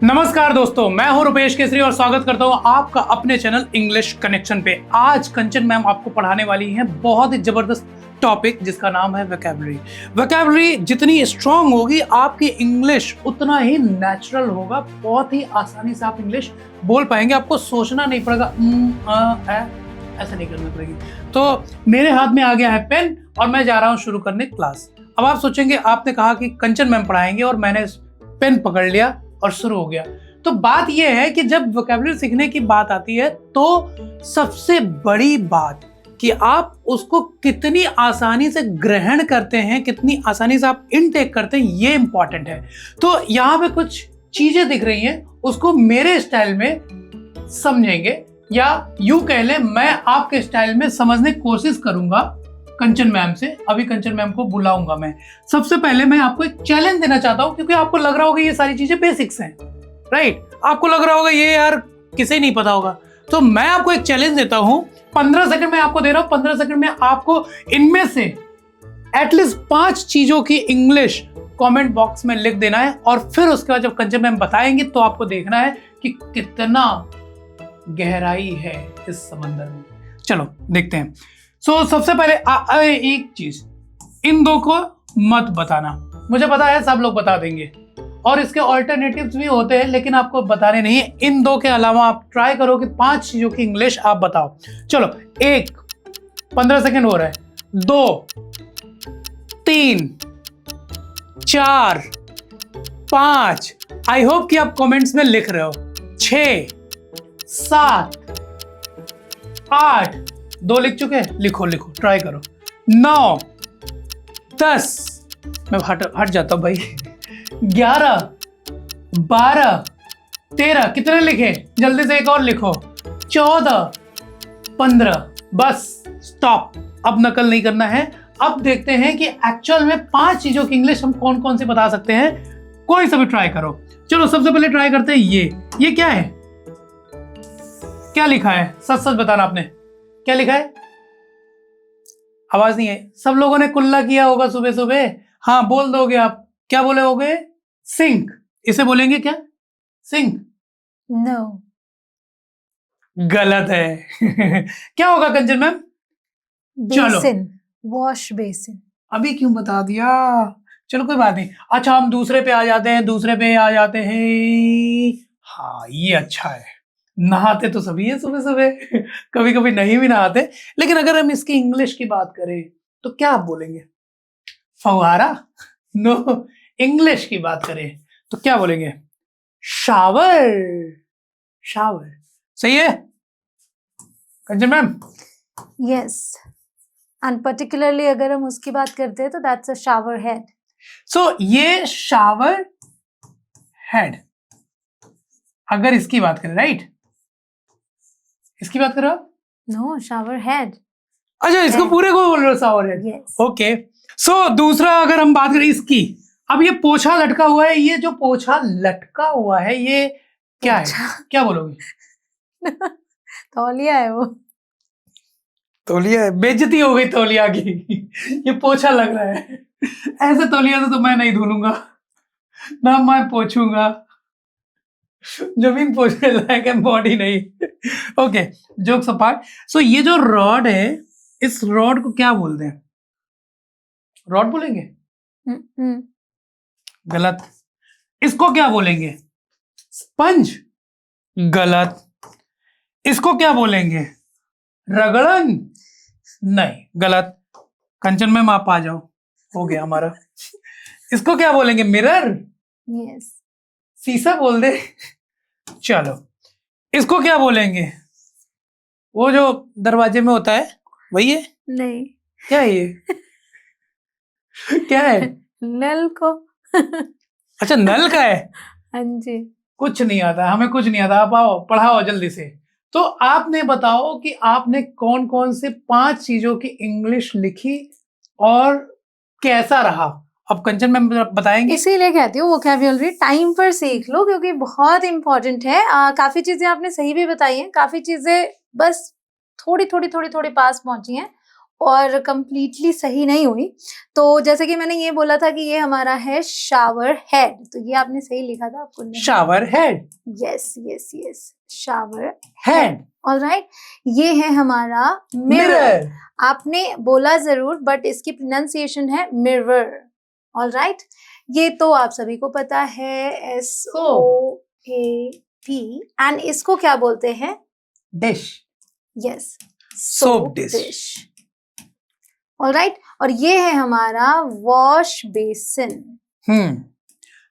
नमस्कार दोस्तों, मैं हूं रुपेश केसरी और स्वागत करता हूं आपका अपने चैनल इंग्लिश कनेक्शन पे। आज कंचन मैम आपको पढ़ाने वाली हैं बहुत ही जबरदस्त टॉपिक जिसका नाम है वोकैबुलरी। वोकैबुलरी जितनी स्ट्रांग होगी आपकी इंग्लिश उतना ही नेचुरल होगा, बहुत ही आसानी से आप इंग्लिश बोल पाएंगे। आपको सोचना नहीं पड़ेगा, ऐसा नहीं करना पड़ेगी। तो मेरे हाथ में आ गया है पेन और मैं जा रहा हूँ शुरू करने क्लास। अब आप सोचेंगे आपने कहा कि कंचन मैम पढ़ाएंगे और मैंने पेन पकड़ लिया और शुरू हो गया। तो बात यह है कि जब वोकैबुलरी सीखने की बात आती है तो सबसे बड़ी बात कि आप उसको कितनी आसानी से ग्रहण करते हैं, कितनी आसानी से आप इनटेक करते हैं, ये इंपॉर्टेंट है। तो यहाँ पे कुछ चीजें दिख रही हैं, उसको मेरे स्टाइल में समझेंगे या यूं कह लें मैं आपके स्टाइल में समझने की कोशिश करूंगा कंचन मैम से। अभी कंचन मैम को बुलाऊंगा मैं। सबसे पहले मैं आपको एक चैलेंज देना चाहता हूं क्योंकि आपको लग रहा होगा ये सारी चीजें बेसिक्स हैं, राइट? आपको लग रहा होगा ये यार किसे नहीं पता होगा। तो मैं आपको एक चैलेंज देता हूं, 15 सेकंड में आपको दे रहा हूं। 15 सेकंड में आपको इनमें से एटलीस्ट 5 चीजों की इंग्लिश कमेंट बॉक्स में लिख देना है और फिर उसके बाद जब कंचन मैम बताएंगे तो आपको देखना है कि कितना गहराई है इस समंदर में। चलो देखते हैं। सबसे पहले एक चीज, इन दो को मत बताना। मुझे पता है सब लोग बता देंगे और इसके ऑल्टरनेटिव्स भी होते हैं, लेकिन आपको बताने नहीं है। इन दो के अलावा आप ट्राई करो कि 5 चीजों की इंग्लिश आप बताओ। चलो, 1, 15 सेकंड हो रहा है, 2, 3, 4, 5। आई होप कि आप कमेंट्स में लिख रहे हो। 6, 7, 8, 2 लिख चुके हैं, लिखो ट्राई करो। 9, 10, मैं हट जाता हूं भाई। 11, 12, 13, कितने लिखे? जल्दी से एक और लिखो। 14, 15। बस स्टॉप, अब नकल नहीं करना है। अब देखते हैं कि एक्चुअल में 5 चीजों की इंग्लिश हम कौन कौन सी बता सकते हैं। कोई सा भी ट्राई करो। चलो सबसे पहले ट्राई करते हैं ये क्या है? क्या लिखा है? सच सच बताना, आपने क्या लिखा है? आवाज नहीं है। सब लोगों ने कुल्ला किया होगा सुबह सुबह। हाँ, बोल दोगे आप। क्या बोले होगे? सिंक। इसे बोलेंगे क्या? सिंक? नो, गलत है। क्या होगा कंचन मैम? Basin, wash basin. अभी क्यों बता दिया? चलो कोई बात नहीं। अच्छा, हम दूसरे पे आ जाते हैं। हाँ, ये अच्छा है। नहाते तो सभी है सुबह सुबह। कभी कभी नहीं भी नहाते, लेकिन अगर हम इसकी इंग्लिश की बात करें तो क्या आप बोलेंगे? फव्वारा? नो, इंग्लिश की बात करें तो क्या बोलेंगे? शावर। शावर सही है Kanchan ma'am? Yes, and particularly अगर हम उसकी बात करते हैं तो दैट्स अ शावर हेड। ये शावर हेड अगर इसकी बात करें, राइट? इसकी बात करो। No, shower head. अच्छा, इसको पूरे को बोल रहे हो शावर हेड? यस। ओके। दूसरा अगर हम बात करें इसकी, अब ये पोछा लटका हुआ है, ये जो पोछा लटका हुआ है ये क्या है? क्या बोलोगे? तौलिया है वो। तौलिया है? बेइज्जती हो गई तौलिया की। ये पोछा लग रहा है। ऐसे तौलिया से तो मैं नहीं धुलूंगा ना, मैं पोछूंगा। जमीन पोछने लायक है, बॉडी नहीं। Okay, jokes apart. ये जो रॉड है, इस रॉड को क्या बोलते हैं? रॉड बोलेंगे? गलत। इसको क्या बोलेंगे? स्पंज? गलत। इसको क्या बोलेंगे? रगड़न? नहीं, गलत। कंचन मैम आप आ जाओ, हो गया हमारा। इसको क्या बोलेंगे? मिरर? यस। शीशा बोल दे। चलो, इसको क्या बोलेंगे? वो जो दरवाजे में होता है वही है? नहीं। क्या है ये? क्या है? नल को। अच्छा, नल का है? हाँ जी। कुछ नहीं आता, हमें कुछ नहीं आता। आप आओ, पढ़ाओ जल्दी से। तो आपने बताओ कि आपने कौन कौन से 5 चीजों की इंग्लिश लिखी और कैसा रहा। अब कंचन मैम बताएंगे। इसीलिए कहती हूँ वोकैब्युलरी टाइम पर सीख लो क्योंकि बहुत इंपॉर्टेंट है। काफी चीजें आपने सही भी बताई हैं, काफी चीजें बस थोड़ी पास पहुंची हैं और कंप्लीटली सही नहीं हुई। तो जैसे कि मैंने ये बोला था कि ये हमारा है शावर हेड, तो ये आपने सही लिखा था, आपको नहीं। Shower head, yes yes yes, shower head, alright. ये है हमारा मिरर। मिरर, आपने बोला जरूर बट इसकी प्रोनाउंसिएशन है मिरर, ऑलराइट। ये तो आप सभी को पता है, SOAP, एंड इसको क्या बोलते हैं? Dish, yes, soap dish. Alright. और ये है हमारा वॉश बेसिन।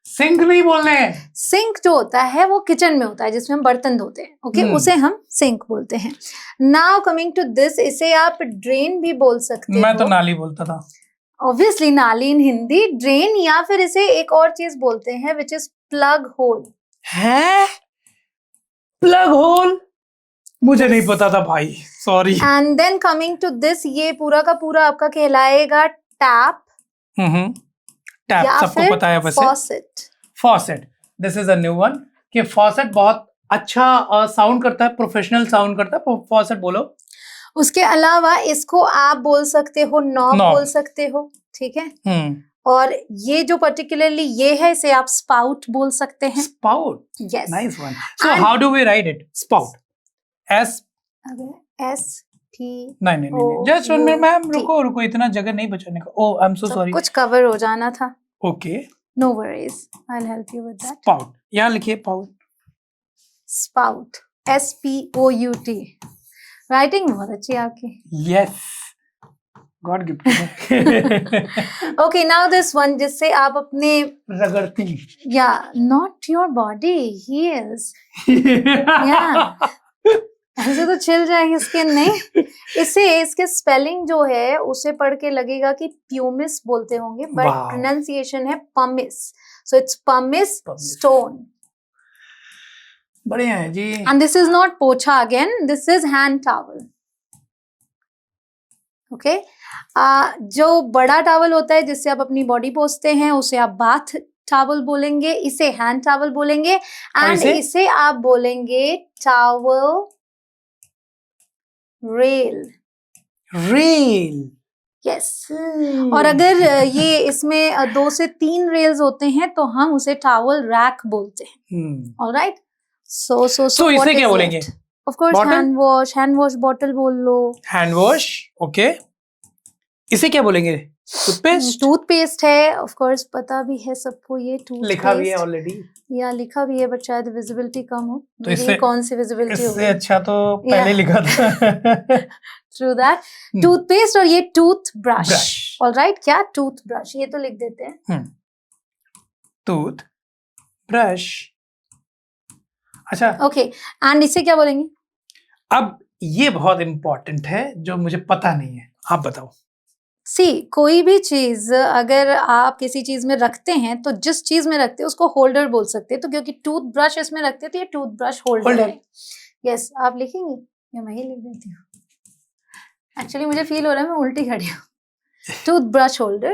सिंक नहीं बोलने हैं। सिंक जो होता है वो किचन में होता है जिसमें हम बर्तन धोते हैं, ओके, उसे हम सिंक बोलते हैं। नाउ कमिंग टू दिस, इसे आप ड्रेन भी बोल सकते मैं हो। तो नाली बोलता था। ऑब्वियसली नाली इन हिंदी, ड्रेन, या फिर इसे एक और चीज बोलते हैं विच इज प्लग होल। है प्लग होल, मुझे नहीं पता था भाई, sorry. And then coming to this, ये पूरा का पूरा आपका कहलाएगा टैप टैप या सबको फिर पता है वैसे। Faucet. Faucet, this is a new one कि फॉसेट बहुत अच्छा साउंड करता है, प्रोफेशनल साउंड करता है, फॉसेट बोलो। उसके अलावा इसको आप बोल सकते हो नॉब Knob. बोल सकते हो, ठीक है। और ये जो पर्टिकुलरली ये है, इसे आप स्पाउट बोल सकते हैं। Spout, yes, nice one. So how do we write it? Spout, S, SPOUT। नहीं, जस्ट वन मिनट मैम, रुको, इतना जगह नहीं बचाने का। Oh I am so sorry, कुछ कवर हो जाना था। Okay, no worries, I will help you with that. Spout, यहाँ लिखिए पाउट, स्पाउट, SPOUT। राइटिंग बहुत अच्छी है आपकी। Yes, God gift. Okay, now this one, जिससे आप अपने रगड़ती, या नॉट योर बॉडी हील्स, या ऐसे तो छिल जाएगी स्किन, नहीं। इसके स्पेलिंग जो है उसे पढ़ के लगेगा कि प्यूमिस बोलते होंगे, बट Wow. प्रोनाउंसिएशन है पमिस, सो इट्स पमिस स्टोन। बढ़िया है जी। एंड दिस इज नॉट पोछा again, this is hand towel, okay. जो बड़ा टॉवल होता है जिससे आप अपनी बॉडी पोंछते हैं उसे आप बाथ टॉवल बोलेंगे, इसे हैंड टॉवल बोलेंगे, एंड इसे आप बोलेंगे टॉवल रेल। यस। और अगर ये इसमें 2 से 3 रेल्स होते हैं तो हम उसे टॉवल रैक बोलते हैं, ऑलराइट। सो इसे क्या बोलेंगे? Of course hand wash bottle बोल लो। Hand wash, okay. इसे क्या बोलेंगे? टूथपेस्ट है, ऑफ कोर्स पता भी है सबको, ये टूथपेस्ट लिखा भी है ऑलरेडी, या लिखा भी है, बट शायद विजिबिलिटी कम हो, तो इससे कौन सी विजिबिलिटी हो, इससे अच्छा तो पहले लिखा था। Through that toothpaste. और ये टूथ ब्रश, ऑलराइट। क्या टूथ ब्रश, ये तो लिख देते हैं, टूथ ब्रश, अच्छा, ओके। एंड इसे क्या बोलेंगे? अब ये बहुत इंपॉर्टेंट है जो मुझे पता नहीं है, आप बताओ। कोई भी चीज अगर आप किसी चीज में रखते हैं तो जिस चीज में रखते हैं उसको होल्डर बोल सकते हैं, तो क्योंकि टूथ ब्रश इसमें रखते हैं तो ये टूथ ब्रश होल्डर है। यस, आप लिखेंगे या मैं ही लिख देती हूँ? एक्चुअली मुझे फील हो रहा है मैं उल्टी खड़ी हूँ। Tooth brush holder,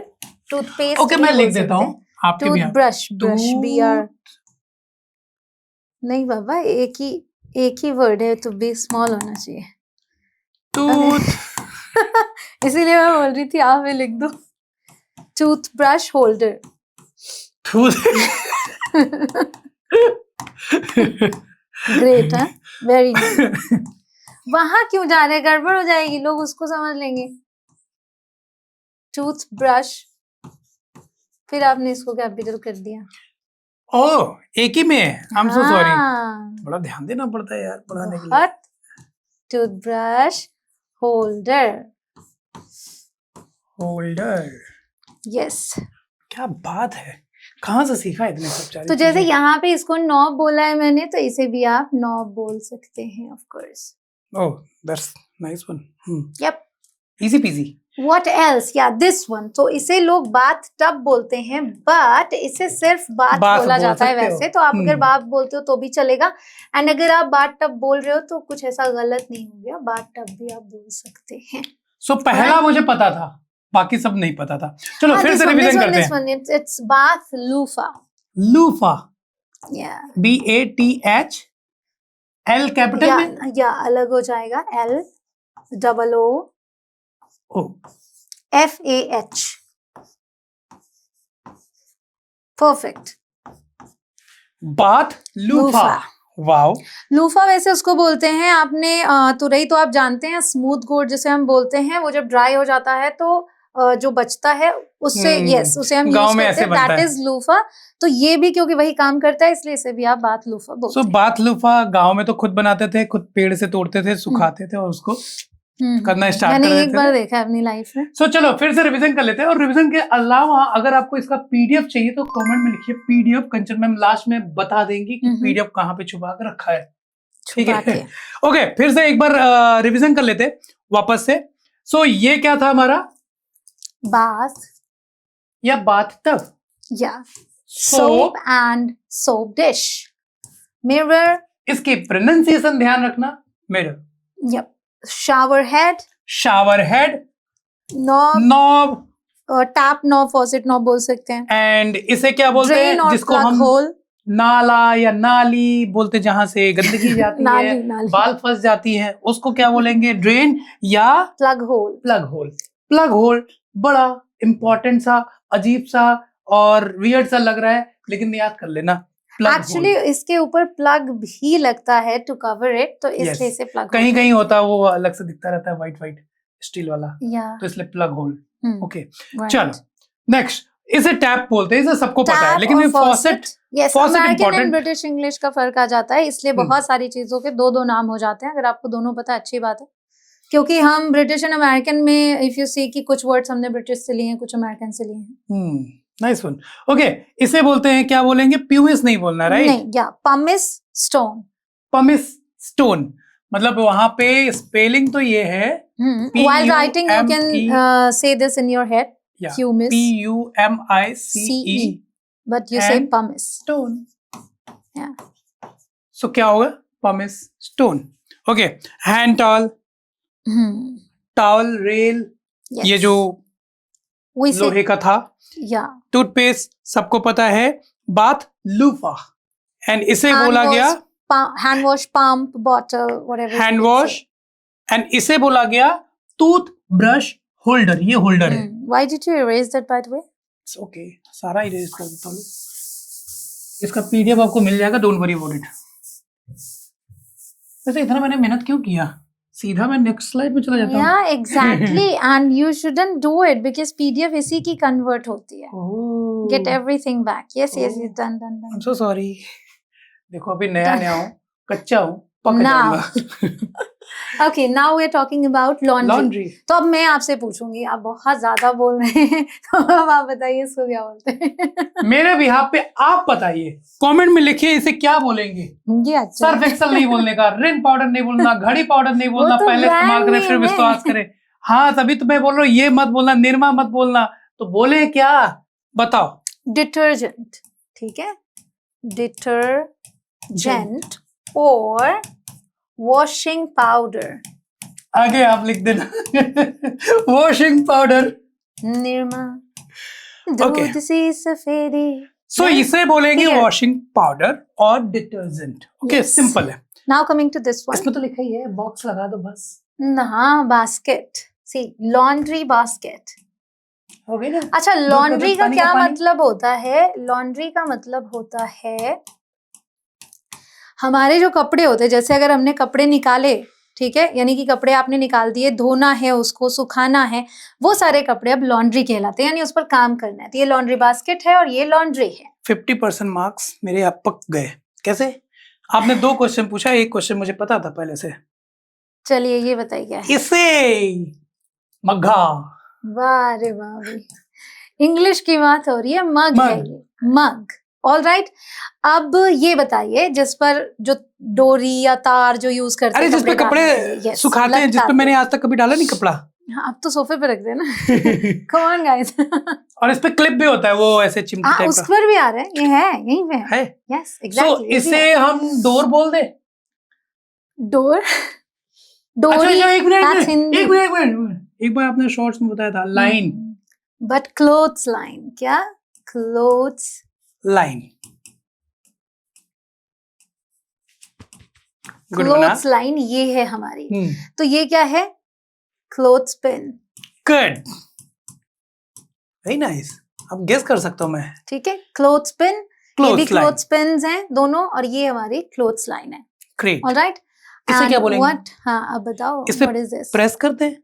toothpaste, okay मैं लिख देता हूँ आपके भी। टूथ ब्रश, BR नहीं बाबा, एक ही वर्ड है तो बी स्मॉल होना चाहिए, टूथ। इसीलिए मैं बोल रही थी आप भी लिख दो, टूथ ब्रश होल्डर। ग्रेट, हाँ, वेरी नाइस। वहां क्यों जा रहे हैं, गड़बड़ हो जाएगी, लोग उसको समझ लेंगे। टूथ ब्रश, फिर आपने इसको कैपिटल कर दिया। ओह, एक ही में है, आई एम सो सॉरी। हाँ, बड़ा ध्यान देना पड़ता है यार पढ़ाने के लिए। बहुत। Tooth brush holder, holder, yes. क्या बात है, कहाँ से सीखा इतने सब? तो जैसे यहाँ पे इसको नॉब बोला है मैंने, तो इसे भी आप नॉब बोल सकते हैं, of course. Oh, that's nice one. Yep, easy peasy. What else? या दिस वन, तो इसे लोग बाथ टब बोलते हैं, बट इसे सिर्फ बाथ बोला जाता है वैसे, तो आप अगर बाथ बोलते हो तो भी चलेगा, एंड अगर आप बाथ टब बोल रहे हो तो कुछ ऐसा गलत नहीं हो गया, बाथ टब भी आप बोल सकते हैं। सो पहला मुझे पता था, बाकी सब नहीं पता था। चलो फिर से रिवीजन करते हैं। It's bath loofah. Loofah, Yeah. BATH, L capital में, या अलग हो जाएगा, LOO ओ FAH. Perfect. Bath loofah. Loofah. Wow. Loofah वैसे उसको बोलते हैं, आपने तुरई तो आप जानते हैं, स्मूथ गोट जिसे हम बोलते हैं, वो जब ड्राई हो जाता है तो जो बचता है उससे, यस, उसे हम गाँव यूज में करते ऐसे हैं, बनता दैट है. Is loofah. तो ये भी क्योंकि वही काम करता है इसलिए इसे भी आप बात लूफा बोलते सो हैं. बाथ लूफा गांव में तो खुद बनाते थे, खुद पेड़ से तोड़ते थे, सुखाते थे और उसको करना स्टार्ट मैंने कर एक देते बार थे. देखा है अपनी लाइफ में. सो चलो फिर से रिवीजन कर लेते हैं. और रिवीजन के अलावा अगर आपको इसका पीडीएफ चाहिए तो कमेंट में लिखिए पीडीएफ. कंचन मैम लास्ट में बता देंगी कि पीडीएफ कहाँ पे छुपा कर रखा है. ठीक है. ओके, फिर से एक बार रिवीजन कर लेते वापस से. सो ये क्या था हमारा? बाथ या बाथटब, या soap and soap dish. Mirror. इसकी प्रोनाउंसिएशन ध्यान रखना. Mirror. Yep. Shower head. Shower head. Knob. Knob. Tap knob, faucet knob बोल सकते हैं. एंड इसे क्या बोलते ड्रेन हैं और जिसको प्लग हम होल. नाला या नाली बोलते, जहां से गंदगी जाती नाली, है, नाली. बाल फंस जाती है, उसको क्या बोलेंगे? ड्रेन या plug hole. Plug hole. Plug hole बड़ा इंपॉर्टेंट सा, अजीब सा और वियर्ड सा लग रहा है, लेकिन याद कर लेना. एक्चुअली इसके ऊपर प्लग भी लगता है टू कवर इट, तो इसलिए इसे प्लग. कहीं कहीं होता है, वो अलग से दिखता रहता है, व्हाइट व्हाइट स्टील वाला, या तो इसलिए प्लग होल. Okay, right. चलो नेक्स्ट. इसे टैप बोलते हैं, इसे सबको पता है, Tap लेकिन और ये faucet. Yes, faucet American and important. British English का फर्क आ जाता है, इसलिए बहुत सारी चीजों के दो दो नाम हो जाते हैं. अगर आपको दोनों पता है अच्छी बात है, क्योंकि हम ब्रिटिश एंड अमेरिकन में इफ यू सी कि कुछ वर्ड्स हमने ब्रिटिश से लिए हैं, कुछ अमेरिकन से लिए हैं. Nice one. ओके, इसे बोलते हैं, क्या बोलेंगे? प्यूमिस नहीं बोलना, राइट? नहीं, या पमिस स्टोन. पमिस स्टोन. मतलब वहां पे स्पेलिंग तो ये है. While writing you can say this in your head. Pumice. PUMICE. But you say pumice. Stone. Yeah. So क्या होगा? Pumice stone. Okay. Hand towel. Towel rail. Yes. ये जो लोहे का था. Yeah. टूथपेस्ट सबको पता है. Bath loofah. एंड इसे बोला गया hand wash, pump, bottle, whatever. Hand wash. And इसे बोला गया टूथ ब्रश होल्डर. ये होल्डर है. Why did you erase that, by the way? It's okay. सारा इरेज कर देता हूँ. इसका पीडीएफ आपको मिल जाएगा, डोंट वरी अबाउट इट. वैसे इतना मैंने मेहनत क्यों किया? सीधा मैं नेक्स्ट स्लाइड पे चला जाता हूँ. Yeah, exactly. And you shouldn't do it because PDF इसी की convert होती है. Oh. Get everything back. Yes, yes, it's done. I'm so sorry. देखो अभी नया हूँ, कच्चा हूँ, पक जाऊंगा. Okay, now we're talking about laundry. तो अब मैं आपसे पूछूंगी, आप बहुत ज्यादा बोल रहे हैं, तो अब आप बताइए इसको क्या बोलते हैं. मेरे बिहाफ पे आप बताइए, कमेंट में लिखिए इसे क्या बोलेंगे. ये अच्छा. सर्फ एक्सेल नहीं बोलने का, रिन पाउडर नहीं बोलना, घड़ी पाउडर नहीं बोलना, तो पहले इस्तेमाल करें फिर विश्वास करें. हाँ, तभी तो मैं बोल रहा हूँ, ये मत बोलना, निरमा मत बोलना. तो बोले क्या? बताओ. डिटर्जेंट. ठीक है, डिटर्जेंट और वॉशिंग पाउडर. आगे आप लिख देना. Washing powder. निरमा. दूध सी सफेदी. सो इसे बोलेंगे वॉशिंग पाउडर और डिटर्जेंट. ओके, सिंपल है. Now coming to this one. इसमें तो लिखा ही है, बॉक्स लगा दो बस. हाँ, बास्केट. सी, लॉन्ड्री बास्केट. हो गई ना. अच्छा, लॉन्ड्री का क्या मतलब होता है? लॉन्ड्री का मतलब होता है हमारे जो कपड़े होते हैं, जैसे अगर हमने कपड़े निकाले, ठीक है, यानी कि कपड़े आपने निकाल दिए, धोना है उसको, सुखाना है, वो सारे कपड़े अब लॉन्ड्री कहलाते हैं, यानी उस पर काम करना है. तो ये लॉन्ड्री बास्केट है और ये लॉन्ड्री है. 50% मार्क्स मेरे आप पक गए. कैसे? आपने 2 क्वेश्चन पूछा, एक क्वेश्चन मुझे पता था पहले से. चलिए ये बताइए क्या है? इसे मग्घा. वाह रे वाह, इंग्लिश की बात हो रही है. मग है ये, मग. All right. अब ये बताइए, जिस पर जो डोरी या तार जो यूज करते हैं, जिस पे कपड़े सुखाते हैं, जिस पे मैंने आज तक कभी डाला नहीं कपड़ा. हाँ, अब तो सोफे पे रख देना. Come on guys. और इस पे क्लिप भी होता है, वो ऐसे चिमटी टाइप का. उस पर भी आ रहा है, ये है, यहीं पे है. Yes, exactly. इसे हम डोर बोल दे. डोर. डोरी. एक मिनट. एक बार आपने शॉर्ट्स में बताया था लाइन. But clothes line. क्या? Clothes line. क्लोथ्स लाइन ये है हमारी. तो ये क्या है? Clothes pin. Good, very nice. अब गेस कर सकता हूँ मैं। ठीक है, क्लोथ्स पिन, ये भी Clothes line. क्लोथ्स पिन्स हैं दोनों, और ये हमारी क्लोथ्स लाइन है। ग्रेट। ऑलराइट, इसे क्या बोलेंगे? व्हाट, हाँ अब बताओ, इस पे व्हाट इज दिस? प्रेस करते हैं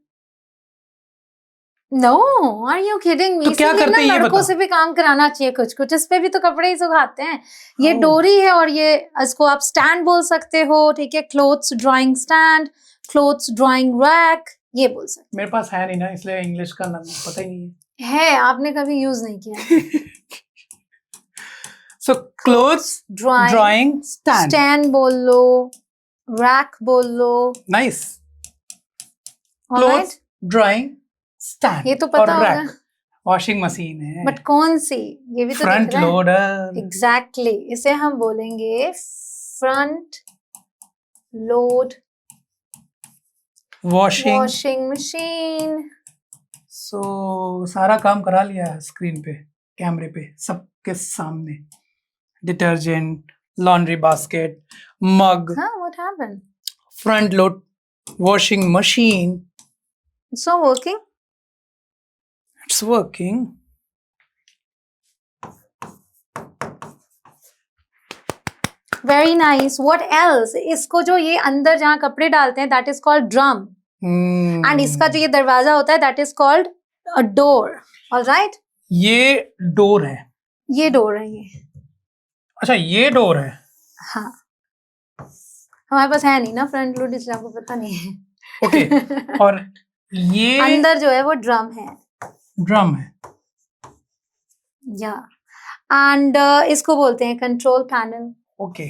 no, are you kidding me? तो क्या करते हैं ये लड़कों बताओ। से भी काम कराना चाहिए कुछ कुछ, इस पे भी तो कपड़े ही सुखाते हैं। ये Oh. डोरी है, और ये इसको आप स्टैंड बोल सकते हो, ठीक है, clothes drying stand, clothes drawing rack, ये बोल सकते मेरे पास है नहीं ना, इसलिए इंग्लिश का नाम पता ही नहीं है, आपने कभी यूज नहीं किया। है। So clothes drying stand, stand बोल लो, रैक बोल लो। Nice. Alright, clothes drying stand, ये तो पता और होगा। रैक वॉशिंग मशीन है, बट कौन सी? ये भी तो फ्रंट दिख रहा है। लोडर। एग्जैक्टली, इसे हम बोलेंगे front load washing. Washing machine. So सारा काम करा लिया स्क्रीन पे, कैमरे पे, सबके सामने। डिटर्जेंट, लॉन्ड्री बास्केट, मग, हाँ, what happened? Front load washing machine. So working. It's working. Very nice, what else? इसको जो ये अंदर जहाँ कपड़े डालते हैं, that is called drum, and इसका जो ये दरवाजा होता है, that is called a door. Alright, ये डोर है। ये डोर है ये। अच्छा, ये डोर है। हाँ, हमारे पास है नहीं ना फ्रंट लोड, इसलिए आपको पता नहीं है। ओके। और ये अंदर जो है वो ड्रम है, ड्रम है। या, एंड इसको बोलते हैं कंट्रोल पैनल। ओके।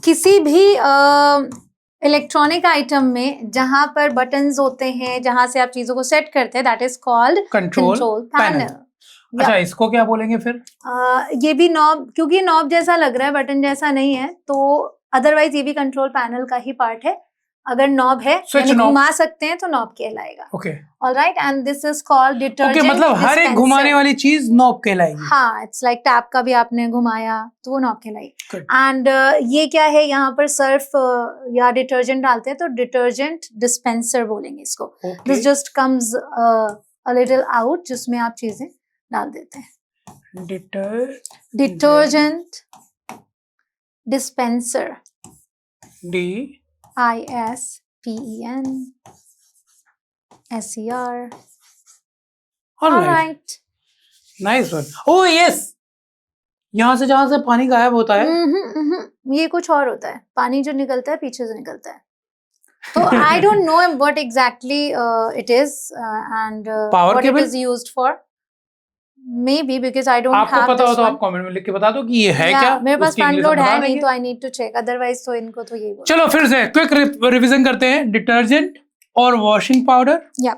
किसी भी इलेक्ट्रॉनिक आइटम में जहां पर बटन्स होते हैं, जहां से आप चीजों को सेट करते हैं, that is called control panel. अच्छा, इसको क्या बोलेंगे फिर? ये भी नॉब, क्योंकि नॉब जैसा लग रहा है, बटन जैसा नहीं है, तो अदरवाइज ये भी कंट्रोल पैनल का ही पार्ट है। अगर नॉब है, यानी घुमा सकते हैं, तो नॉब कहलाएगा। Okay. Alright, and this is called detergent. Okay, मतलब हर एक घुमाने वाली चीज नॉब कहलाएगी। हाँ, इट्स लाइक टैप का भी आपने घुमाया तो वो नॉब कहलाएगी। Good. एंड ये क्या है, यहाँ पर सर्फ या डिटर्जेंट डालते हैं, तो डिटर्जेंट डिस्पेंसर बोलेंगे इसको। This just comes a little out, जिसमें आप चीजें डाल देते हैं। Detergent dispenser, DISPENSER। Alright, nice one. Oh yes, यहाँ से जहाँ से पानी गायब होता है, ये कुछ और होता है, पानी जो निकलता है पीछे से निकलता है। तो I don't know what exactly it is and what it is used for, may be because I don't have this one. आपको पता हो तो आप कमेंट में लिख के बता दो कि ये है क्या। मेरे पास फ्रंट लोड है नहीं, तो I need to check, otherwise तो इनको तो यही बोलो। चलो फिर से क्विक रिवीजन करते हैं। डिटर्जेंट और वॉशिंग पाउडर, या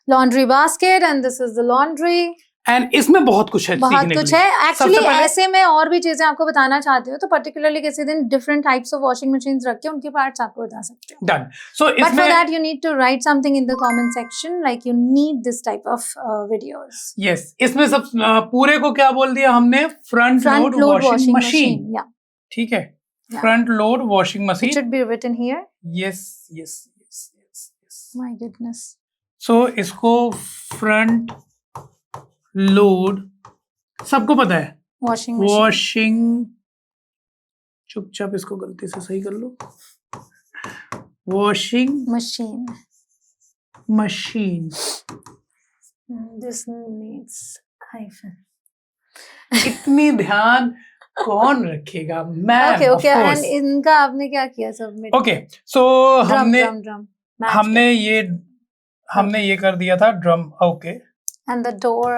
laundry basket, and this is the laundry. And इसमें बहुत कुछ है, बहुत कुछ है एक्चुअली। पहले ऐसे में और भी चीजें आपको बताना चाहते हो तो पर्टिकुलरली किसी दिन different types of washing machines रख के उनके पार्ट्स आपको बता सकते हो। डन। सो बट फॉर इसमें that you need to write something in the comment section, like you need this type of videos. Yes, इसमें सब पूरे को क्या बोल दिया हमने? Front load washing machine. Yeah, ठीक है, front load washing machine. It should be written here. Yes yes yes yes. My goodness. सो इसको फ्रंट लोड, सबको पता है, वॉशिंग। चुपचाप इसको गलती से सही कर लो, washing machine. Machine. This needs hyphen. इतनी ध्यान कौन रखेगा? मैम। ओके ओके, एंड इनका आपने क्या किया सबमिट? ओके, सो हमने ये कर दिया था drum. Okay, and the door,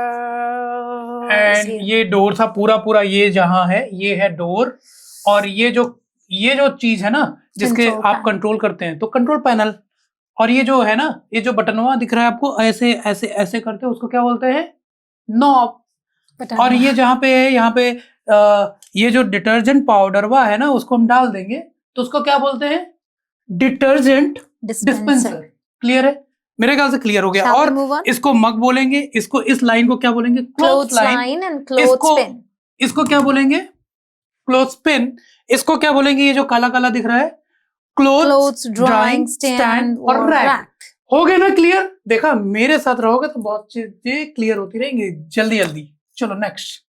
and ये डोर था पूरा, ये जहां है ये है डोर, और ये जो चीज है ना जिसके आप कंट्रोल करते हैं, तो कंट्रोल पैनल। और ये जो है ना, ये जो बटनवा दिख रहा है आपको, ऐसे ऐसे ऐसे करते हैं, उसको क्या बोलते हैं? नॉब। और ये जहाँ पे है, यहाँ पे ये जो डिटर्जेंट पाउडर हुआ है ना, उसको हम डाल देंगे, तो उसको क्या बोलते हैं? Detergent dispenser. क्लियर है? मेरे ख्याल से क्लियर हो गया। और इसको मग बोलेंगे, इसको, इस लाइन को क्या बोलेंगे? Clothes line. And clothes pin. इसको क्या बोलेंगे? Clothes pin. इसको क्या बोलेंगे? ये जो काला काला दिख रहा है, क्लोथ्स ड्राइंग स्टैंड और रैक। हो गए ना क्लियर? देखा, मेरे साथ रहोगे तो बहुत चीजें क्लियर होती रहेंगी जल्दी जल्दी। चलो नेक्स्ट।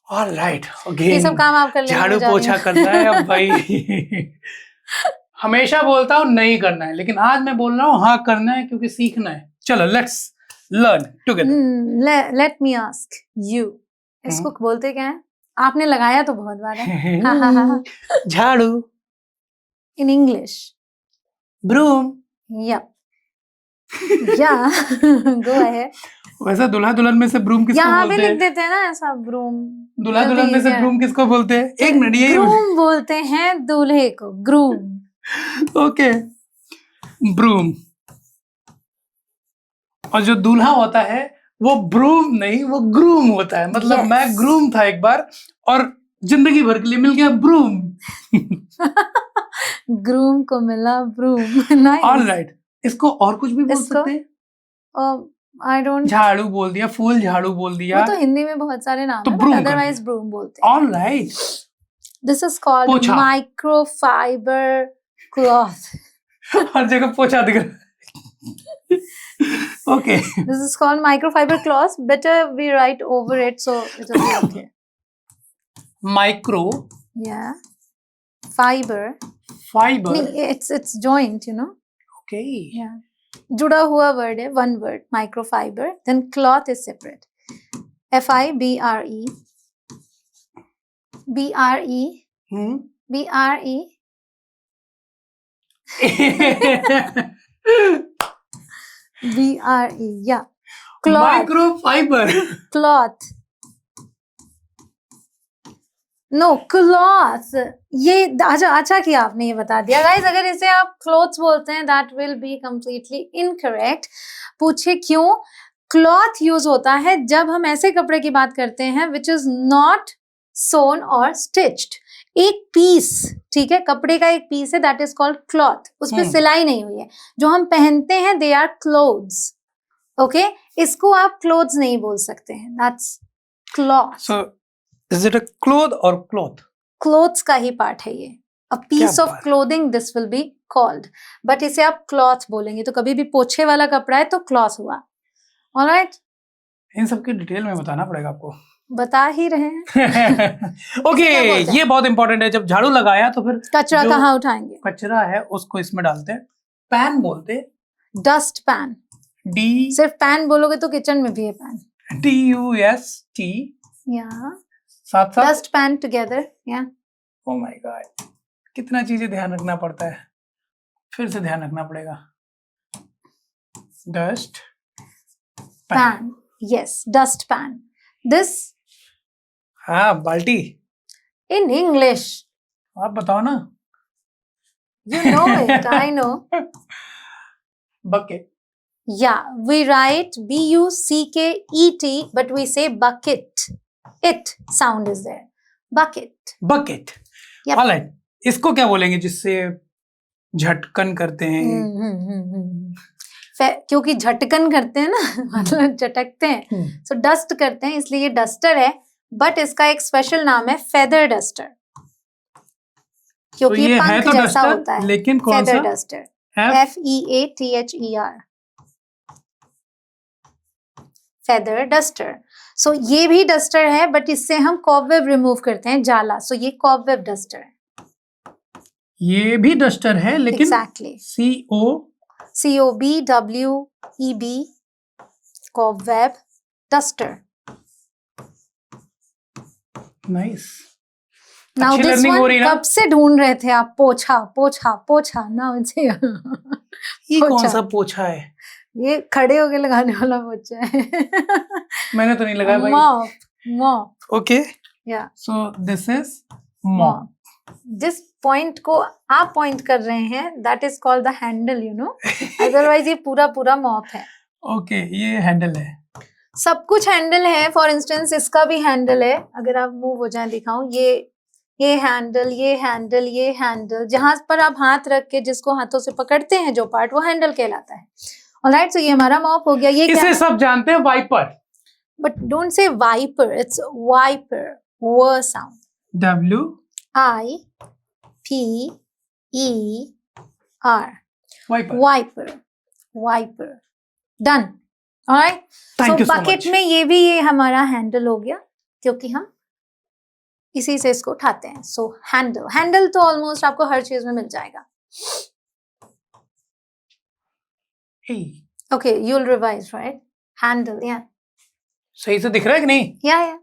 ऑलराइट, ये सब अगेन काम आप कर लेंगे, झाड़ू मैं जा रही पोछा हूँ। करना है अब भाई। हमेशा बोलता हूँ नहीं करना है, लेकिन आज मैं बोल रहा हूँ हाँ करना है, क्योंकि सीखना है। चलो let's learn together. Let me ask you, इसको बोलते क्या है? आपने लगाया तो बहुत बार है। हाँ हाँ हाँ। झाड़ू, इन इंग्लिश। ब्रूम। यप। या गो अहेड। वैसे दूल्हा दुल्हन में से ब्रूम किसको यहाँ पे बोलते लिख हैं? देते हैं ना ऐसा, ब्रूम। दूल्हा दुल्हन में से ब्रूम किसको बोलते हैं? एक मिनट, ये ग्रूम बोलते हैं दूल्हे को, ग्रूम। Okay, broom. और जो दूल्हा होता है वो ब्रूम नहीं, वो ग्रूम होता है। मतलब Yes. मैं ग्रूम था एक बार और जिंदगी भर के लिए मिल गया ब्रूम। ग्रूम को मिला ब्रूम। नाइस। ऑलराइट, इसको और कुछ भी बोल इसको? सकते हैं। I don't. झाड़ू बोल दिया, फूल झाड़ू बोल वो दिया, तो हिंदी में बहुत सारे नाम तो है, broom बट कर अदरवाइज दिया। ब्रूम बोलते हैं। Alright, this is called pocha. Microfibre cloth. हर जगह पोछा दिख रहा है। Okay, This is called microfiber cloth. Better we write over it, so it will be okay. Micro Yeah. Fiber. Fibre. नहीं, it's joint, you know. Okay, Yeah. जुड़ा हुआ word है, one word. Microfiber. Then cloth is separate. FIBRE. BRE. BRE. BRE. Yeah. Cloth. Microfibre. Cloth. No cloth. ये अच्छा किया आपने ये बता दिया गाइस। अगर इसे आप क्लोथ्स बोलते हैं that will be completely incorrect. पूछे क्यों? क्लॉथ यूज होता है जब हम ऐसे कपड़े की बात करते हैं विच इज नॉट सोन और स्टिच्ड। एक पीस, ठीक है, कपड़े का एक पीस है, दैट इज कॉल्ड क्लॉथ। उस पर सिलाई नहीं हुई है, जो हम पहनते हैं दे आर क्लोथ्स। ओके, इसको आप क्लोथ्स नहीं बोल सकते हैं, that's cloth. So is it a cloth or cloth? Clothes का ही पार्ट है ये। A piece of clothing this will be called, but इसे आप क्लॉथ बोलेंगे। तो कभी भी पोछे वाला कपड़ा है तो क्लॉथ हुआ। ऑलराइट, इन सब की डिटेल में बताना पड़ेगा आपको। बता ही रहे हैं। ओके, ये बहुत इंपॉर्टेंट है। जब झाड़ू लगाया तो फिर कचरा कहाँ उठाएंगे? कचरा है उसको इसमें डालते हैं। पैन बोलते, डस्ट पैन। डी, सिर्फ पैन बोलोगे तो किचन में भी है पैन। DUST, या साथ साथ डस्ट पैन टुगेदर। या ओ माय गॉड, कितना चीजें ध्यान रखना पड़ता है। फिर से ध्यान रखना पड़ेगा। Dust pan, yes, dust pan. This हाँ, बाल्टी। इन इंग्लिश आप बताओ ना। You know it, I know. Bucket. Yeah, we write BUCKET, but we say bucket. It sound is there. Bucket. Bucket. Yep. Alright, इसको क्या बोलेंगे जिससे झटकन करते हैं? क्योंकि झटकन करते हैं ना, मतलब झटकते हैं, सो डस्ट करते हैं, इसलिए ये डस्टर है। बट इसका एक स्पेशल नाम है फेदर डस्टर, क्योंकि ये पंख तो जैसा डस्टर, होता है। लेकिन कौन फेदर सा? Duster, FEATHER, feather duster. So ये भी डस्टर है, बट इससे हम कॉबवेब रिमूव करते हैं, जाला। सो ये कॉबवेब डस्टर है। ये भी डस्टर है, लेकिन exactly, COBWEB, cobweb duster. Nice. Now अच्छी दिस लर्निंग हो रही वन है ना? कब से ढूंढ रहे थे आप? पोछा पोछा पोछा, नाउ इट्स ये कौन सा पोछा है? ये खड़े होके लगाने वाला पोछा है। मैंने तो नहीं लगाया भाई। Mop, mop. ओके, या सो दिस इज मॉप। जिस पॉइंट को आप पॉइंट कर रहे हैं that is called the handle, you know. Otherwise ये पूरा मॉप है। ओके, ये हैंडल है। सब कुछ हैंडल है। फॉर इंस्टेंस इसका भी हैंडल है। अगर आप मूव हो जाए दिखाऊं, ये हैंडल, ये हैंडल, ये हैंडल, जहां पर आप हाथ रख के जिसको हाथों से पकड़ते हैं जो पार्ट, वो हैंडल कहलाता है। ऑलराइट, सो ये हमारा मॉप हो गया। ये इसे क्या? सब जानते हैं, wiper. But don't say wiper, it's wiper, वो sound. WIPER, wiper. Wiper. Wiper, done. Alright, thank you so so bucket much. में ये हमारा हैंडल हो गया, क्योंकि हम इसी से इसको उठाते हैं। सो हैंडल, हैंडल तो ऑलमोस्ट आपको हर चीज में मिल जाएगा। Okay, you will revise, right? Handle, या सही से दिख रहा है कि नहीं? या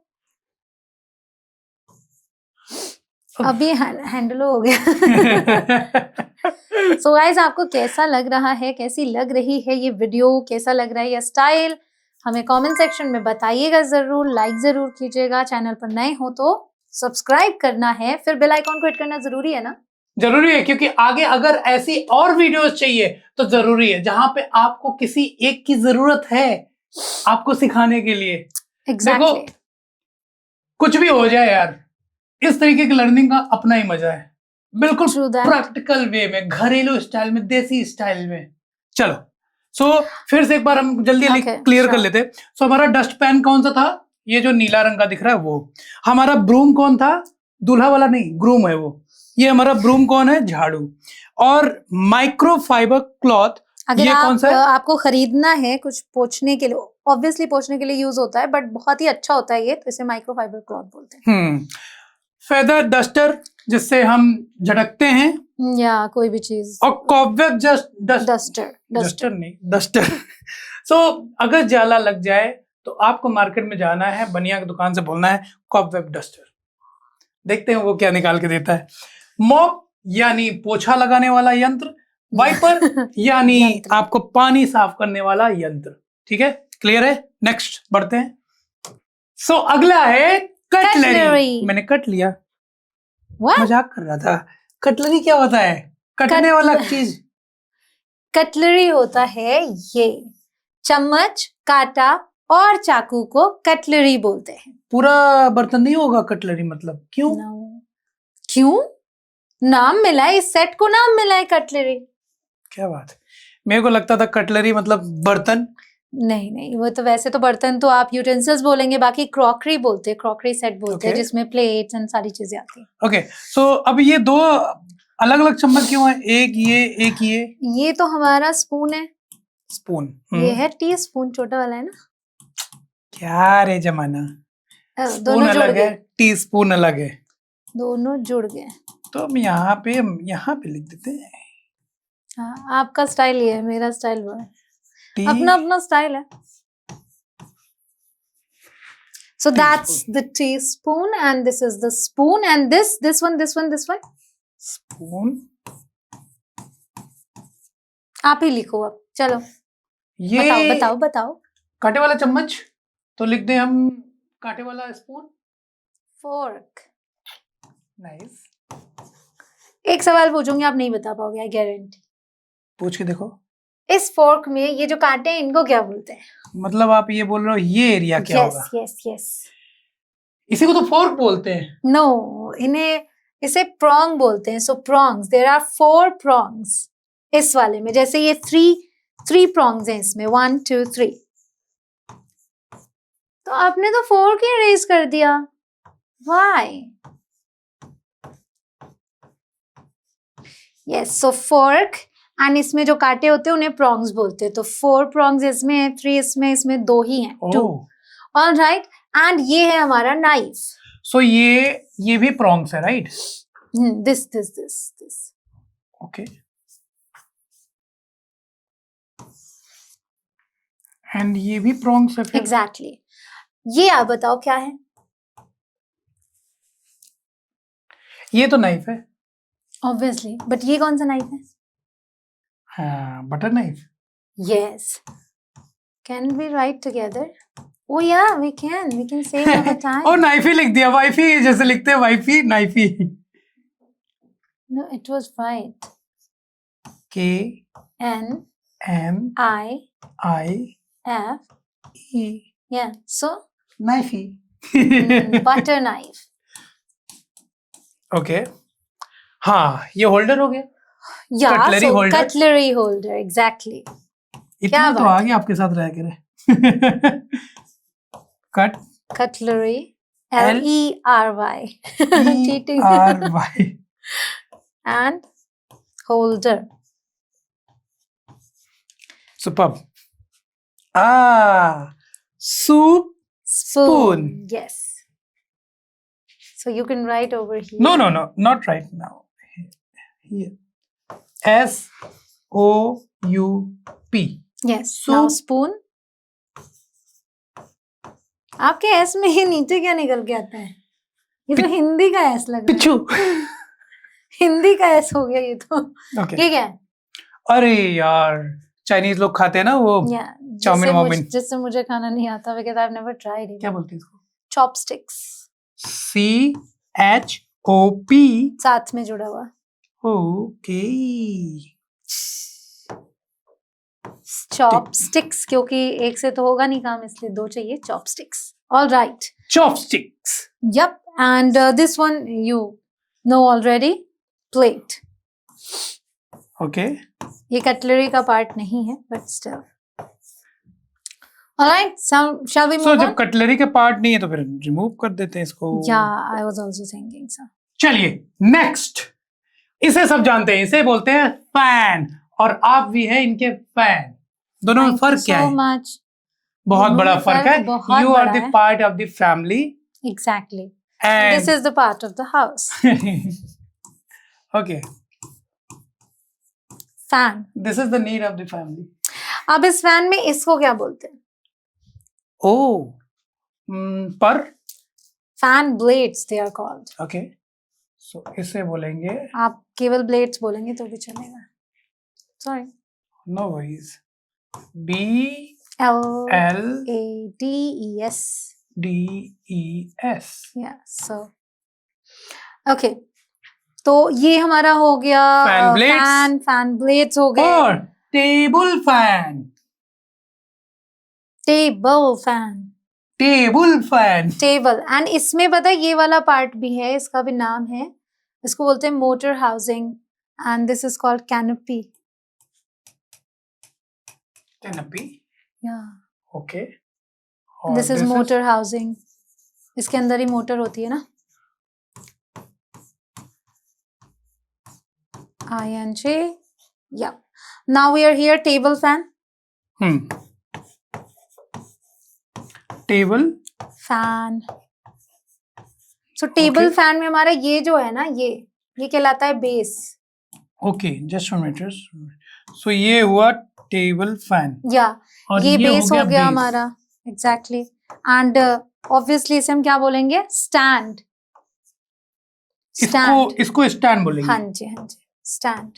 अभी हैंडल हो गया। सो गाइस, आपको कैसा लग रहा है, कैसी लग रही है ये वीडियो, कैसा लग रहा है ये स्टाइल, हमें कमेंट सेक्शन में बताइएगा जरूर, लाइक जरूर कीजिएगा, चैनल पर नए हो तो सब्सक्राइब करना है, फिर बेल आइकॉन को हिट करना जरूरी है ना? जरूरी है, क्योंकि आगे अगर ऐसी और वीडियोस चाहिए तो जरूरी है, जहां पे आपको किसी एक की जरूरत है आपको सिखाने के लिए। एग्जैक्टली। देखो, कुछ भी हो जाए यार, इस तरीके की लर्निंग का अपना ही मजा है, बिल्कुल True that. प्रैक्टिकल वे में, घरेलू स्टाइल में, देसी स्टाइल में। चलो, सो फिर से एक बार हम जल्दी Okay, क्लियर कर sure. लेते। सो हमारा डस्ट पैन कौन सा था? ये जो नीला रंग का दिख रहा है वो। हमारा ब्रूम कौन था? दूल्हा वाला नहीं, ग्रूम है वो। ये हमारा ब्रूम कौन है? झाड़ू। और माइक्रोफाइबर क्लॉथ, अगर ये कौन सा है? आपको खरीदना है कुछ पोंछने के लिए, ऑब्वियसली पोंछने के लिए यूज होता है, बट बहुत ही अच्छा होता है ये, तो इसे माइक्रोफाइबर क्लॉथ बोलते हैं। फेदर डस्टर, जिससे हम झटकते हैं, या कोई भी चीज। और कॉबवेब डस्टर, डस्टर नहीं, डस्टर। सो अगर जाला लग जाए तो आपको मार्केट में जाना है, बनिया की दुकान से बोलना है कॉबवेब डस्टर। देखते हैं वो क्या निकाल के देता है। मॉप यानी पोछा लगाने वाला यंत्र, वाइपर यानी यंत्र। आपको पानी साफ करने वाला यंत्र। ठीक है, क्लियर है? नेक्स्ट बढ़ते हैं। सो अगला है कटलरी। Cutlery. मैंने कट लिया, What? मजाक कर रहा था। कटलरी क्या होता है? कटने वाला चीज। कटलरी होता है ये, चम्मच, कांटा और चाकू को कटलरी बोलते हैं। पूरा बर्तन नहीं होगा कटलरी मतलब? क्यों? क्यों? नाम मिला है, इस सेट को नाम मिला है कटलरी। क्या बात है, मेरे को लगता था कटलरी मतलब बर्तन। नहीं, वो तो वैसे तो बर्तन तो आप यूटेंसिल्स बोलेंगे, बाकी क्रॉकरी बोलते हैं, क्रॉकरी सेट बोलते हैं, जिसमें प्लेट्स एंड सारी चीजें आती हैं। ओके, सो अब ये दो अलग अलग चम्मच क्यों है? एक ये ये तो हमारा स्पून है। स्पून। ये है टी स्पून, छोटा वाला है ना। क्या रे जमाना, स्पून दोनों जुड़ अलग है, गए, टी स्पून अलग है। दोनों जुड़ गए। तो हम यहाँ पे लिख देते हैं। हाँ, आपका स्टाइल ये है, मेरा स्टाइल वो है, टी अपना अपना स्टाइल है। So that's the teaspoon and this is the spoon and this one. Spoon. आप ही लिखो अब, चलो ये बताओ। कांटे वाला चम्मच तो लिख दे हम, कांटे वाला स्पून। फोर्क। नाइस। एक सवाल पूछूंगी, आप नहीं बता पाओगे, आई गारंटी। पूछ के देखो। इस फोर्क में ये जो कांटे हैं इनको क्या बोलते हैं? मतलब आप ये बोल रहे हो ये एरिया क्या होगा? यस। इसी को तो फोर्क बोलते हैं। नो, इसे प्रॉन्ग बोलते हैं। सो प्रॉन्ग्स, देयर आर 4 प्रॉन्ग्स इस वाले में। जैसे ये 3 प्रॉन्ग्स हैं इसमें, 1 2 3। तो आपने तो 4 ही रेज कर दिया, why? Yes, so fork, and इसमें जो कांटे होते हैं उन्हें प्रॉन्ग्स बोलते हैं। तो 4 प्रॉन्ग्स इसमें है, 3 इसमें 2 ही हैं, 2। ऑलराइट, एंड ये है हमारा नाइफ। सो ये भी प्रॉन्ग्स है, राइट? दिस। ओके, एंड ये भी प्रॉन्ग्स है फिर? एग्जैक्टली। ये आप बताओ क्या है? ये तो नाइफ है ऑब्वियसली, बट ये कौन सा नाइफ है? हाँ, butter knife. Yes, can we write together? Oh yeah, we can say all the time. और नाइफी लिख दिया, वाइफी जैसे लिखते हैं, wifey knifey. No, it was right. KNIF Yeah, so knifey. butter knife. Okay, हाँ, ये होल्डर हो गया। Yeah, Cutlery so holder. cutlery holder, exactly. इतना तो आगे आपके साथ रह के रहे। Cutlery, LERY. Cheating. ERY. And holder. Superb. Soup spoon. Yes. So you can write over here. No, not right now. Here. SOUP. Yes. Now Soup. spoon. आपके S में ये नीचे क्या निकल के आता है? ये तो हिंदी का एस लग रहा है. पिच्चू. हिंदी का एस हो गया ये तो. Okay. ये क्या है? अरे यार, चाइनीज लोग खाते हैं ना वो चाउमीन वाउमीन. जिससे मुझे खाना नहीं आता, because I've never tried it. क्या बोलते हैं इसको? Chopsticks. CHOP. साथ में जुड़ा हुआ. ओके. Chopsticks, क्योंकि एक से तो होगा नहीं काम, इसलिए दो चाहिए. Chopsticks. All right. Chopsticks. Yep. And this one you know already. Plate. Okay. ये कटलरी का पार्ट नहीं है, but still. Alright, shall we move So on? जब कटलरी के पार्ट नहीं है तो फिर रिमूव कर देते हैं इसको. Yeah, I was also thinking so. चलिए नेक्स्ट. इसे सब जानते हैं, इसे बोलते हैं फैन. और आप भी हैं इनके फैन. दोनों में फर्क क्या so है? much. बहुत दोनों बड़ा में फर्क है. बहुत You are बड़ा the है. part of the family. Exactly. And This is the part of the house. okay. Fan. This is the need of the family. अब इस फैन में इसको क्या बोलते हैं? Oh. पर. Fan blades they are called. Okay. So इसे बोलेंगे. आप केवल blades बोलेंगे तो भी चलेगा. Sorry. No worries. B L L A D E S. D E S. Yeah. So. Okay. तो ये हमारा हो गया Fan blades. fan blades हो गए. और table fan. Table fan. Table fan. Table. And इसमें पता है ये वाला पार्ट भी है, इसका भी नाम है. इसको बोलते हैं motor housing and this is called canopy. Canopy. या okay. This is motor housing. इसके अंदर ही मोटर होती है ना. ING. Yeah. Now we are here. Table fan. Table Fan. So table Okay. fan में हमारा ये जो है ना, ये कहलाता है base. Okay. Just 1 minute. So ये हुआ टेबल फैन. या और ये बेस हो गया base. हमारा. एग्जैक्टली. एंड ऑब्वियसली इसे हम क्या बोलेंगे? स्टैंड. इसको स्टैंड बोलेंगे. हाँ जी, हाँ जी. स्टैंड.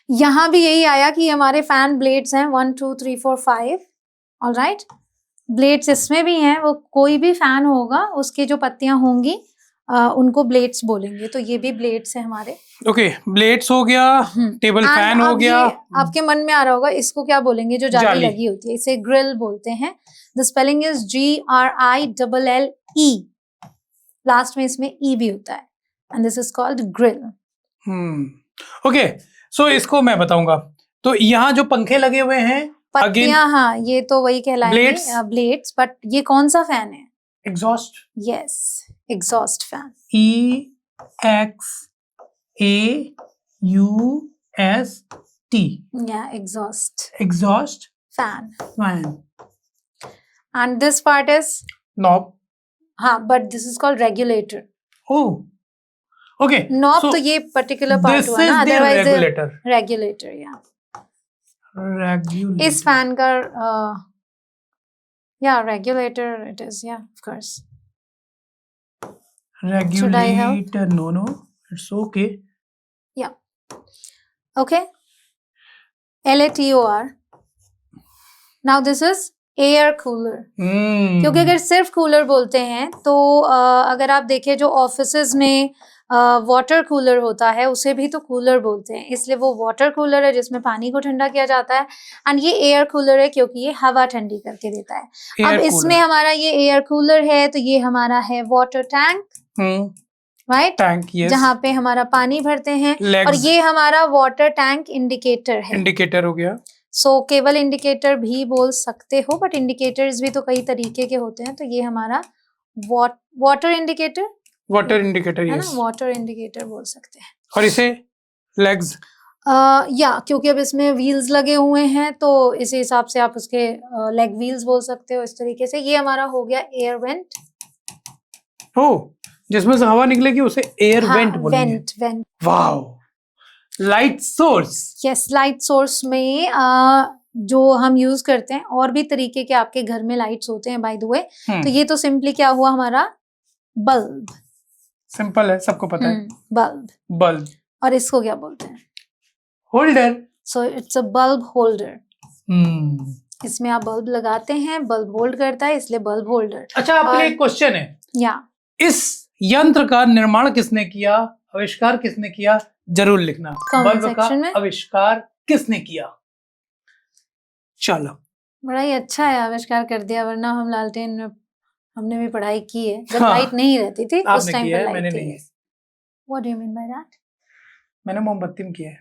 यहाँ भी यही आया कि हमारे फैन ब्लेड्स हैं 1 2 3 4 5. ऑलराइट. ब्लेड्स इसमें भी हैं. वो कोई भी फैन होगा उसकी जो पत्तियां होंगी उनको ब्लेड्स बोलेंगे. तो ये भी ब्लेड्स है हमारे. ओके. ब्लेड्स हो गया. टेबल And फैन हो अब गया. ये आपके मन में आ रहा होगा इसको क्या बोलेंगे जो जाली जाली. लगी होती है? इसे ग्रिल बोलते हैं. The spelling is GRILLE. Last में इसमें ई भी होता है. And this is called grille. Okay. So इसको मैं बताऊंगा. तो यहाँ जो पंखे लगे हुए हैं पत्तियां, हाँ ये तो वही कहलाएंगे ब्लेड्स. बट ये कौन सा फैन है? Exhaust. Yes, exhaust fan. EXAUST. या exhaust exhaust fan. Fan. And this part is knob. हाँ, but this is called regulator. Oh. Okay. Knob तो ये पर्टिकुलर पार्ट हुआ ना. Otherwise regulator. या रेगुलेटर. इस फैन का या रेगुलेटर इट इज. या of course. Regulator. No. It's okay. या okay. LATOR. Now this is air cooler. क्योंकि अगर सिर्फ कूलर बोलते हैं तो अगर आप देखें जो ऑफिसेज में वाटर कूलर होता है उसे भी तो कूलर बोलते हैं. इसलिए वो वाटर कूलर है जिसमें पानी को ठंडा किया जाता है. एंड ये एयर कूलर है क्योंकि ये हवा ठंडी करके देता है. अब इसमें हमारा ये एयर कूलर है तो ये हमारा है water tank. Right. Tank. Yes. जहाँ पे हमारा पानी भरते हैं. Legs. और ये हमारा वाटर टैंक इंडिकेटर है. इंडिकेटर हो गया. सो केवल इंडिकेटर भी बोल सकते हो, बट इंडिकेटर्स भी तो कई तरीके के होते हैं. तो ये हमारा वाटर इंडिकेटर. Water indicator. है यस. ना, वाटर इंडिकेटर बोल सकते हैं. और इसे लेग्स. या क्योंकि अब इसमें व्हील्स लगे हुए हैं तो इस हिसाब से आप उसके लेग व्हील्स बोल सकते हो इस तरीके से। ये हमारा हो गया एयर वेंट। ओ, जिसमें से हवा निकलेगी उसे एयर हाँ, वेंट बोलेंगे। Went. Wow. Light source. Yes, light source में जो हम यूज करते हैं, और भी तरीके के आपके घर में लाइट्स होते हैं बाय द वे। तो ये तो सिंपली क्या हुआ हमारा बल्ब। सिंपल है, सबको पता है। बल्ब। बल्ब। और इसको क्या बोलते हैं? Holder. So it's a bulb holder. इसमें आप बल्ब लगाते हैं, बल्ब होल्ड करता है, इसलिए बल्ब होल्डर। अच्छा, आपके लिए एक क्वेश्चन है। या इस यंत्र का निर्माण किसने किया, आविष्कार किसने किया, जरूर लिखना। बल्ब का आविष्कार किसने किया? चलो, बड़ा ही अच्छा है आविष्कार कर दिया, वरना हम लालटेन में हमने भी पढ़ाई की है जब हाँ, लाइट नहीं रहती थी उस टाइम पे लाइट मैंने थी। नहीं। What do you mean by that? मैंने मोमबत्ती में किया है।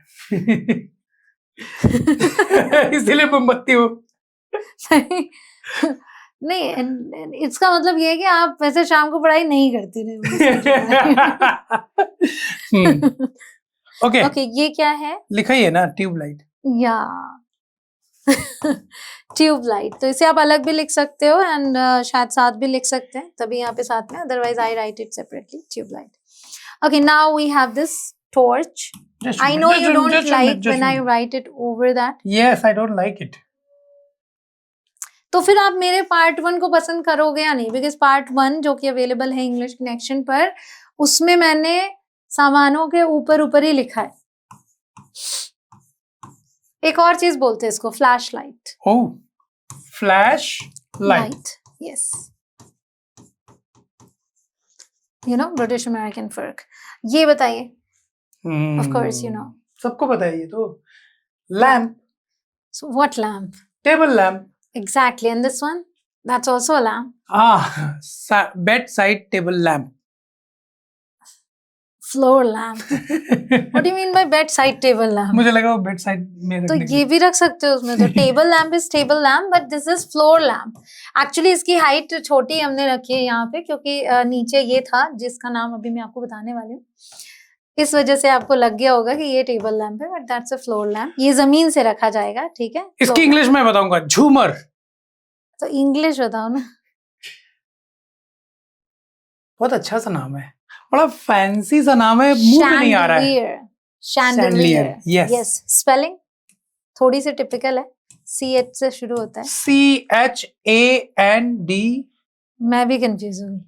इसीलिए मोमबत्ती हो। नहीं, इसका मतलब ये है कि आप वैसे शाम को पढ़ाई नहीं करती ओके ओके, ये क्या है? लिखा ही है ना, ट्यूबलाइट। या ट्यूबलाइट। तो इसे आप अलग भी लिख सकते हो एंड शायद साथ भी लिख सकते हैं, तभी यहाँ पे साथ में, otherwise I write it separately, tube light. Okay, now we have this torch. I know you don't like when I write it over that. Yes, I don't like it. तो फिर आप मेरे पार्ट 1 को पसंद करोगे या नहीं? बिकॉज पार्ट 1 जो कि अवेलेबल है इंग्लिश कनेक्शन पर, उसमें मैंने सामानों के ऊपर ऊपर ही लिखा है। एक और चीज बोलते हैं इसको, flash light. Oh, flash light. Yes, you know, British American फर्क। ये बताइए। Of course, you know. सबको पता है ये तो। Lamp. So what lamp? Table lamp. Exactly. And this one? That's also a lamp. Bedside table lamp. Floor lamp. What do you mean by bedside table lamp? मुझे लगा वो bedside में तो रखने ये भी रख सकते हो उसमें। तो table lamp is table lamp, but this is floor lamp. Actually इसकी हाइट छोटी हमने रखी है यहाँ पे, क्योंकि नीचे ये था जिसका नाम अभी मैं आपको बताने वाली हूँ। इस वजह से आपको लग गया होगा कि ये टेबल लैंप है, but that's a floor lamp. ये जमीन से रखा जाएगा, ठीक है? इसकी इंग्लिश में बताऊंगा, झूमर। तो इंग्लिश बताओ ना। बहुत अच्छा सा नाम है, बड़ा फैंसी सा नाम है, मुंह पे नहीं आ रहा है। शैंडलियर। यस, स्पेलिंग थोड़ी सी टिपिकल है, CH से शुरू होता है। CHAND। मैं भी कंफ्यूज हुई।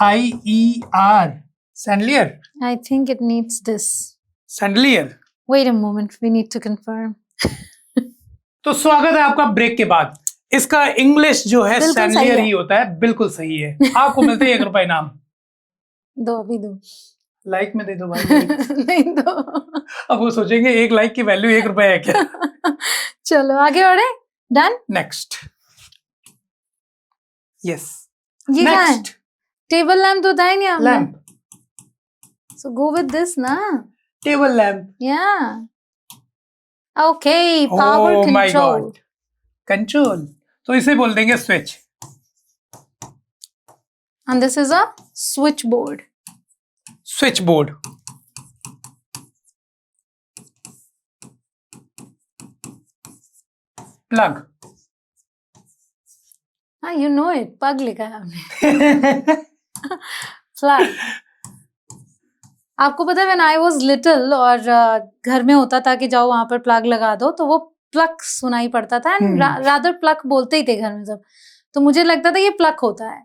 LIER। Chandelier. I think it needs this. Chandelier. Wait a moment, we need to confirm. तो स्वागत है आपका ब्रेक के बाद। इसका इंग्लिश जो है सैंडलियर ही होता है, बिल्कुल सही है। आपको मिलते हैं 1 रुपए इनाम। दो, अभी दो। लाइक में दे दो भाई। नहीं दो। अब वो सोचेंगे 1 लाइक की वैल्यू 1 रुपए है क्या? चलो आगे बढ़े। डन। नेक्स्ट। यस। ये क्या है? टेबल लैम्प तो था ही नहीं हमने। Lamp. So go with this na. Table lamp. Yeah. Okay, power oh control. My God. Control. तो इसे बोल देंगे switch. And this is a switchboard. Switchboard. Plug. हाँ, you know it. Plug लिखा है हमने। Plug. आपको पता है, when I was little और घर में होता था कि जाओ वहां पर प्लग लगा दो, तो वो प्लग सुनाई पड़ता था एंड रादर प्लग बोलते ही थे घर में सब। तो मुझे लगता था ये प्लग होता है,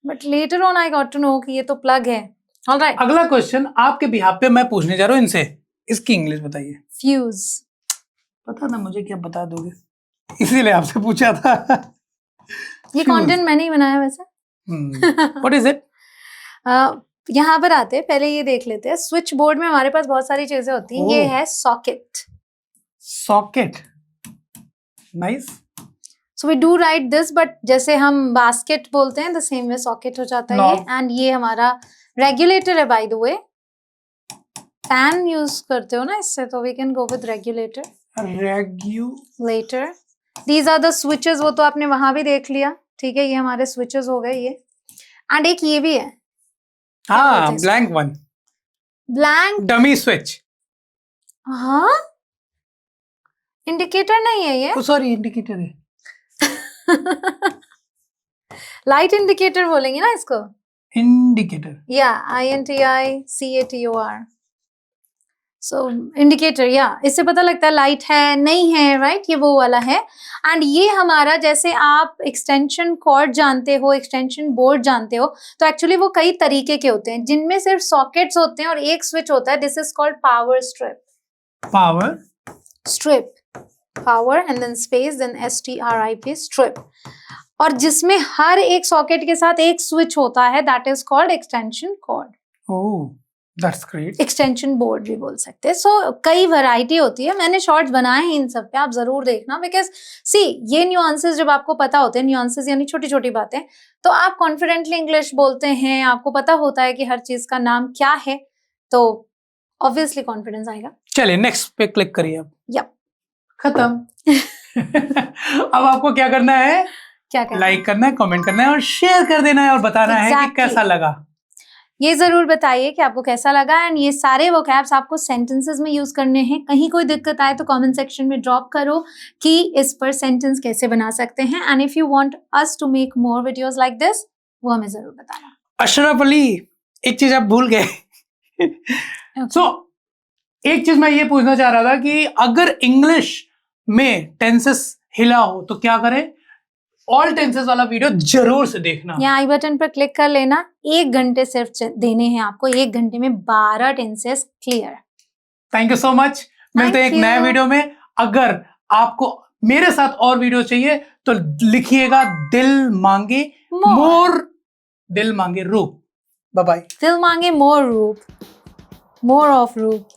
but later on I got to know कि ये तो प्लग है। ऑलराइट, अगला क्वेश्चन आपके बिहाफ पे मैं पूछने जा रहा हूँ इनसे। इसकी इंग्लिश बताइए। फ्यूज। पता ना मुझे, क्या बता दोगे, इसीलिए आपसे पूछा था। ये कंटेंट मैंने ही बनाया वैसे। What is it? यहाँ पर आते हैं, पहले ये देख लेते हैं। स्विच बोर्ड में हमारे पास बहुत सारी चीजें होती हैं। ये है socket. Socket, nice. So we do write this, but जैसे हम बास्केट बोलते हैं द सेम वे सॉकेट हो जाता है ये। एंड ये हमारा रेगुलेटर है by the way. Fan use करते हो ना इससे, तो we can go with regulator. Regulator. These are the switches, वो तो आपने वहां भी देख लिया, ठीक है? ये हमारे स्विचेस हो गए ये। एंड एक ये भी है, हाँ, blank one. Blank dummy switch. हाँ, इंडिकेटर नहीं है ये। सॉरी, इंडिकेटर है। लाइट इंडिकेटर बोलेंगे ना इसको। इंडिकेटर, या INTICATOR। सो इंडिकेटर, या इससे पता लगता है लाइट है नहीं है, राइट, ये वो वाला है। एंड ये हमारा, जैसे आप एक्सटेंशन कॉर्ड जानते हो, एक्सटेंशन बोर्ड जानते हो, तो एक्चुअली वो कई तरीके के होते हैं जिनमें सिर्फ सॉकेट्स होते हैं और एक स्विच होता है। This is called power strip. Power strip, power and then space, then STRIP, strip. और जिसमें हर एक सॉकेट के साथ एक स्विच होता है, that is called extension cord. Oh, that's great. Extension board भी बोल सकते हैं। सो कई वैरायटी होती है, मैंने शॉर्ट्स बनाए हैं इन सब पे, आप जरूर देखना। बिकॉज सी, ये न्यूआंसेस जब आपको पता होते हैं, न्यूआंसेस यानी छोटी छोटी बातें, तो आप कॉन्फिडेंटली इंग्लिश बोलते हैं, आपको पता होता है कि हर चीज का नाम क्या है, तो ऑब्वियसली कॉन्फिडेंस आएगा। चलिए नेक्स्ट पे क्लिक करिए अब। यप, खत्म। अब आपको क्या करना है? क्या कहना है? लाइक करना है, कमेंट करना है और शेयर कर देना है और बताना है कि Exactly. कैसा लगा। ये जरूर बताइए कि आपको कैसा लगा। एंड ये सारे वोकैब्स आपको सेंटेंसेस में यूज करने हैं। कहीं कोई दिक्कत आए तो कमेंट सेक्शन में ड्रॉप करो कि इस पर सेंटेंस कैसे बना सकते हैं। And if you want us to make more videos like this, वो हमें जरूर बताना। अशरफ अली, एक चीज आप भूल गए। सो एक चीज मैं ये पूछना चाह रहा था कि अगर इंग्लिश में टेंसेस हिला हो तो क्या करें? ऑल टेंसेस वाला वीडियो जरूर से देखना। यहाँ आई बटन पर क्लिक कर लेना। 1 घंटे सिर्फ देने हैं आपको। 1 घंटे में 12 tenses clear. Thank you so much. मिलते हैं एक नए वीडियो में। अगर आपको मेरे साथ और वीडियो चाहिए तो लिखिएगा दिल मांगे मोर, दिल मांगे रूप। Bye bye. दिल मांगे मोर रूप, मोर ऑफ रूप।